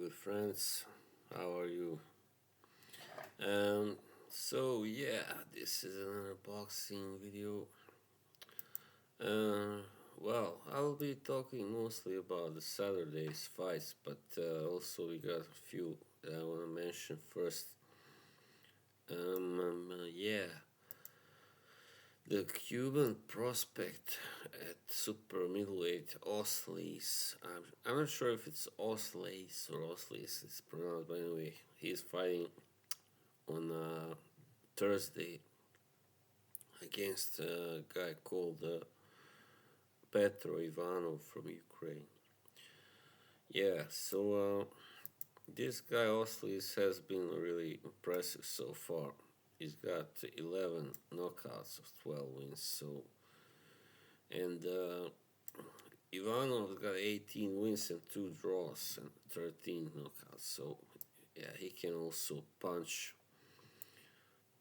good friends. How are you? Um, this is another boxing video. Uh, I'll be talking mostly about the Saturday's fights, but also we got a few that I want to mention first. Yeah, the Cuban prospect at super middleweight Osleys. I'm not sure if it's Osleys or Osleys it's pronounced, but anyway, he's fighting on Thursday against a guy called Petro Ivanov from Ukraine. Yeah, so this guy Osleys has been really impressive so far. He's got 11 knockouts of 12 wins. And Ivanov's got 18 wins and 2 draws and 13 knockouts. So yeah, he can also punch.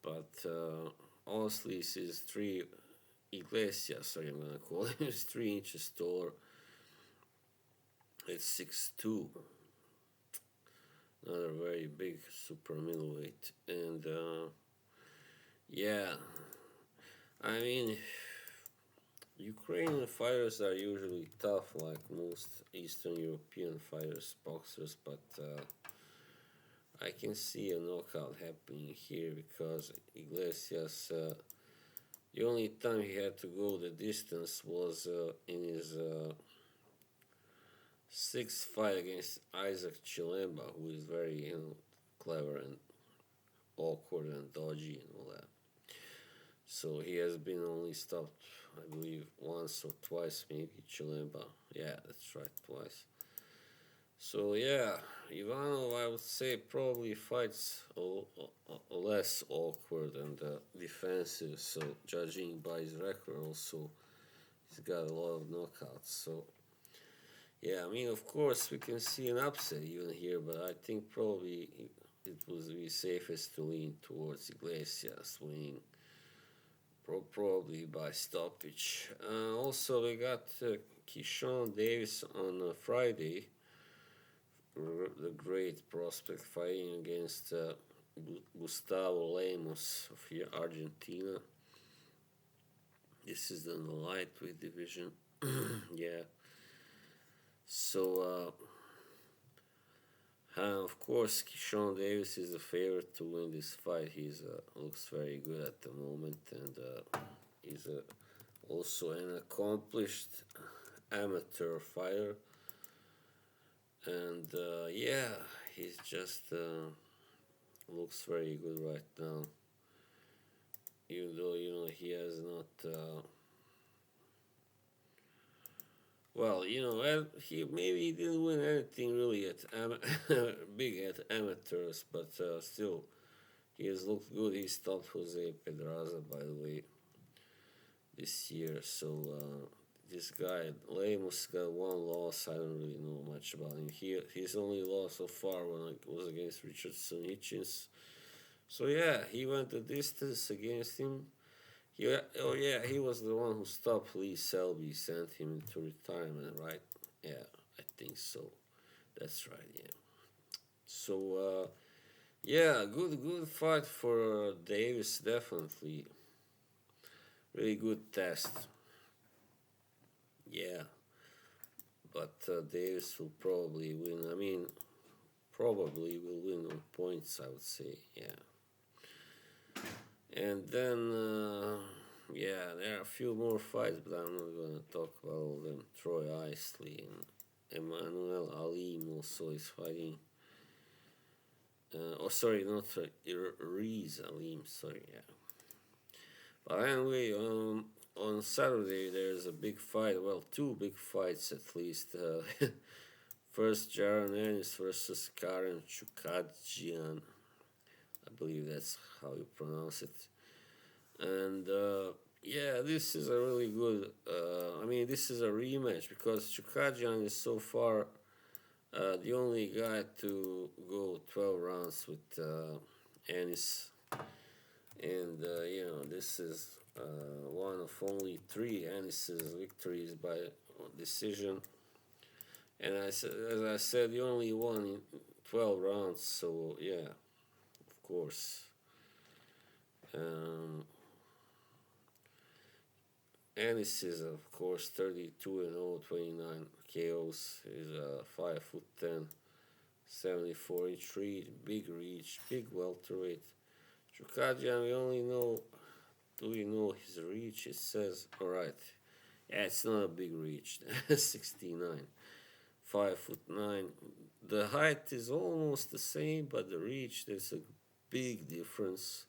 But Osleys is 3 Iglesias, sorry, I'm gonna call him, is 3 inches taller. It's 6'2". Another very big super middleweight. And yeah, I mean, Ukrainian fighters are usually tough, like most Eastern European fighters, boxers, but I can see a knockout happening here because Iglesias, the only time he had to go the distance was in his sixth fight against Isaac Chilemba, who is very, clever and awkward and dodgy and all that. So he has been only stopped, I believe, once or twice, maybe Chilemba. Yeah, that's right, twice. So yeah, Ivanov, I would say, probably fights less awkward and defensive. So judging by his record, also he's got a lot of knockouts. So yeah, I mean, of course, we can see an upset even here, but I think probably it was the safest to lean towards Iglesias winning, probably by stoppage. Also, we got Keyshawn Davis on Friday, the great prospect, fighting against Gustavo Lemos of Argentina. This is in the lightweight division. Yeah. So, of course, Keyshawn Davis is the favorite to win this fight. He's looks very good at the moment, and he's also an accomplished amateur fighter. And yeah, he's just looks very good right now. Even though he has not. He maybe didn't win anything really at big at amateurs, but still, he has looked good. He stopped Jose Pedraza, by the way, this year. So this guy Lemos got one loss. I don't really know much about him. His only loss so far was against Richardson Hitchens. So yeah, he went the distance against him. He was the one who stopped Lee Selby, sent him into retirement, right? Yeah, I think so. That's right, yeah. So, yeah, good fight for Davis, definitely. Really good test. Yeah, but Davis will probably win. I mean, probably will win on points, I would say, yeah. And then, there are a few more fights, but I'm not going to talk about all of them. Troy Isley and Emmanuel Alim also is fighting. Not Troy, Reese Alim, sorry, yeah. But anyway, on Saturday there's a big fight, well, 2 big fights at least. First, Jaron Ennis versus Ennis-Chukadzhian. I believe that's how you pronounce it. And this is a really good. This is a rematch because Chukadzhian is so far the only guy to go 12 rounds with Ennis, and this is one of only 3 Ennis's victories by decision. And as I said, he only won in 12 rounds, so yeah, of course. Um, Ennis is, of course, 32 and 0, 29 KOs. He's 5'10", 74-inch reach, big reach, big welterweight. Chukadzhian, we only know, do we know his reach? It says, alright, yeah, it's not a big reach, 69, 5'9". The height is almost the same, but the reach, there's a big difference.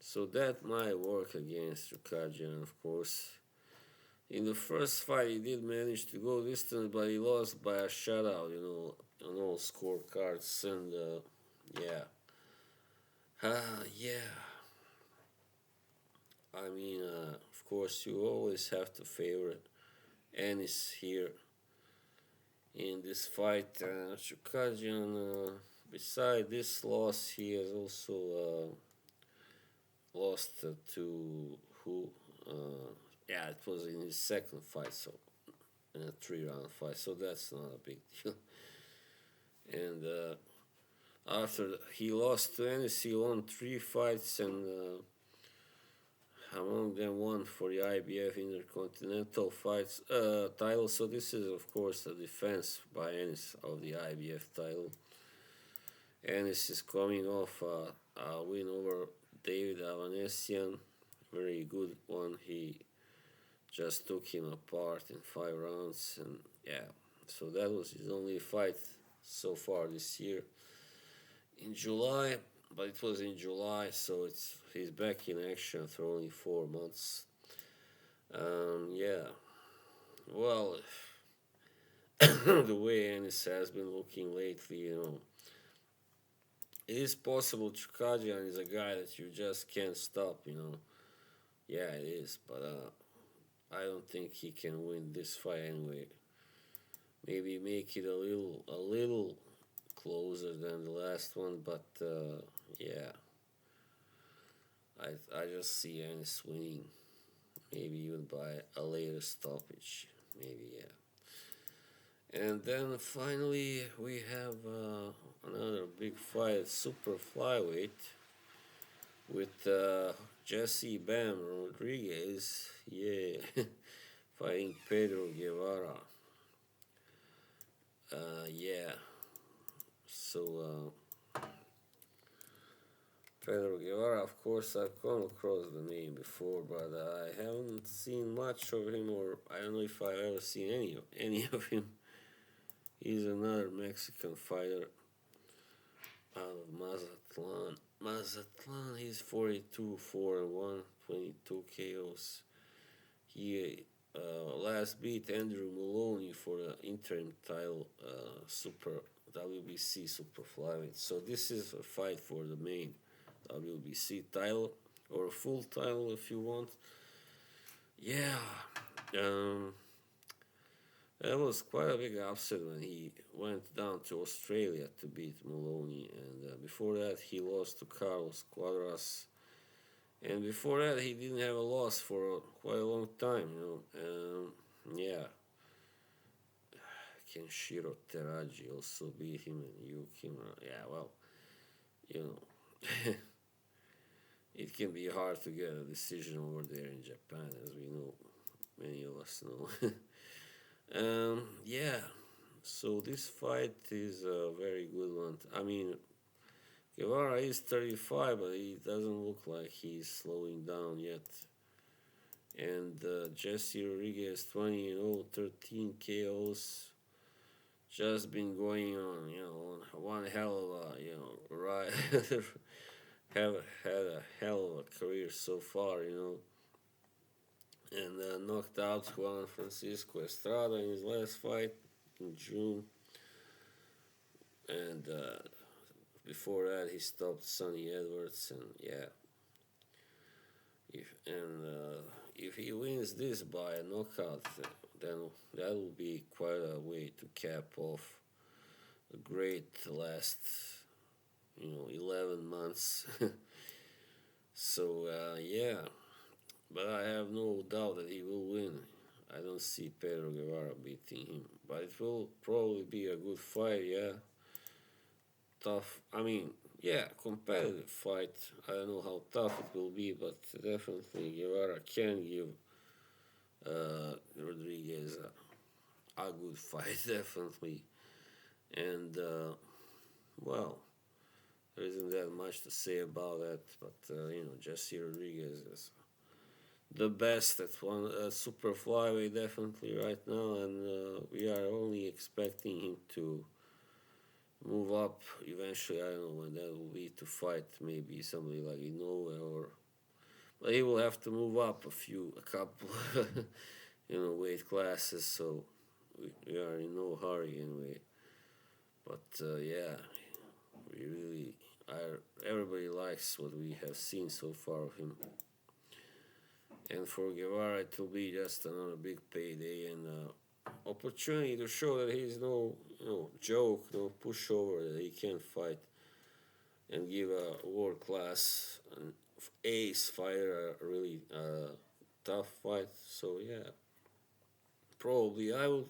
So that might work against Chukadzhian, of course. In the first fight, he did manage to go distance, but he lost by a shutout, on all scorecards. And yeah, yeah. I mean, of course, you always have to favor Ennis here in this fight. Chukadzhian, beside this loss, he has also lost to who? Yeah, it was in his second fight, so in a 3-round fight, so that's not a big deal. And after he lost to Ennis, he won 3 fights, and among them one for the IBF Intercontinental fights title. So this is, of course, a defense by Ennis of the IBF title. Ennis is coming off a win over David Avanesian, very good one. He just took him apart in 5 rounds, and yeah, so that was his only fight so far this year. In July, but it was in July, so he's back in action for only 4 months. Yeah, well, the way Ennis has been looking lately, it is possible Chukadzhian is a guy that you just can't stop. Yeah, it is, but I don't think he can win this fight anyway. Maybe make it a little closer than the last one, but yeah, I just see Ennis winning, maybe even by a later stoppage, maybe, yeah. And then finally we have another big fight, super flyweight, with Jesse Bam Rodriguez, yeah, fighting Pedro Guevara. Yeah, so Pedro Guevara, of course, I've come across the name before, but I haven't seen much of him, or I don't know if I've ever seen any of him. He's another Mexican fighter out of Mazatlan. Mazatlan, he's 42, 4-1, 22 KOs. He last beat Andrew Maloney for the interim title, Super WBC Super Flyweight. So this is a fight for the main WBC title, or a full title if you want. Yeah, um, that was quite a big upset when he went down to Australia to beat Maloney, and before that he lost to Carlos Cuadras, and before that he didn't have a loss for quite a long time. Yeah, Kenshiro Teraji also beat him, and Yukimura. Yeah, well, you know. It can be hard to get a decision over there in Japan, as we know, many of us know. Yeah, so this fight is a very good one. I mean, Guevara is 35, but he doesn't look like he's slowing down yet. And Jesse Rodriguez, 20 and 0, 13 KOs. Just been going on, one hell of a, right. Have had a hell of a career so far. And knocked out Juan Francisco Estrada in his last fight in June. And before that, he stopped Sonny Edwards, and yeah. If he wins this by a knockout, then that will be quite a way to cap off a great last 11 months. So, yeah, but I have no doubt that he will win. I don't see Pedro Guevara beating him, but it will probably be a good fight. Yeah, tough. I mean, yeah, competitive fight. I don't know how tough it will be, but definitely Guevara can give Rodriguez a good fight, definitely. And well, there isn't that much to say about that, but Jesse Rodriguez is the best at one super flyweight definitely right now, and we are only expecting him to move up eventually. I don't know when that will be to fight maybe somebody like Inoue or, but he will have to move up a couple, weight classes. So we are in no hurry anyway. But yeah, we really are. Everybody likes what we have seen so far of him. And for Guevara, it will be just another big payday and opportunity to show that he's no joke, no pushover, that he can fight and give a world class ace fighter a really tough fight. So yeah, probably I will.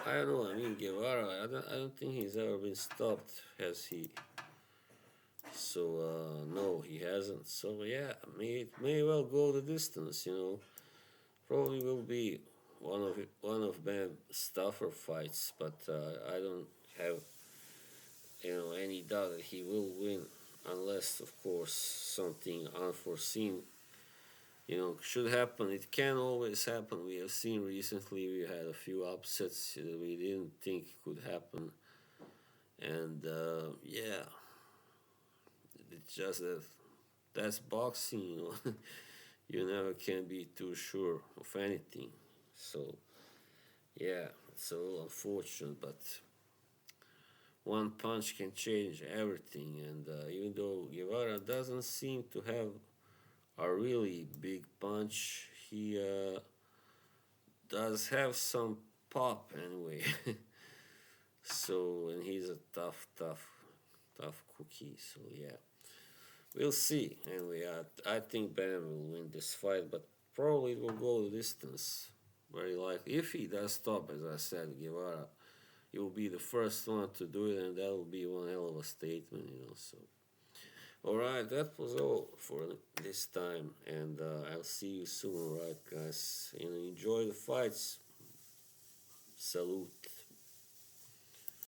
I don't know. I mean, Guevara. I don't think he's ever been stopped, has he? So no, he hasn't. So yeah, it may well go the distance. Probably will be one of Bam's tougher fights, but I don't have any doubt that he will win, unless of course something unforeseen should happen. It can always happen. We have seen recently we had a few upsets that we didn't think could happen, and yeah, it's just that that's boxing. You never can be too sure of anything. So yeah, it's a little unfortunate, but one punch can change everything. And even though Guevara doesn't seem to have a really big punch, he does have some pop anyway. So, and he's a tough cookie. So yeah, we'll see. Anyway, I think Bam will win this fight, but probably it will go the distance. Very likely. If he does stop, as I said, Guevara, he will be the first one to do it, and that will be one hell of a statement. So, all right, that was all for this time, and I'll see you soon. All right, guys, enjoy the fights. Salute.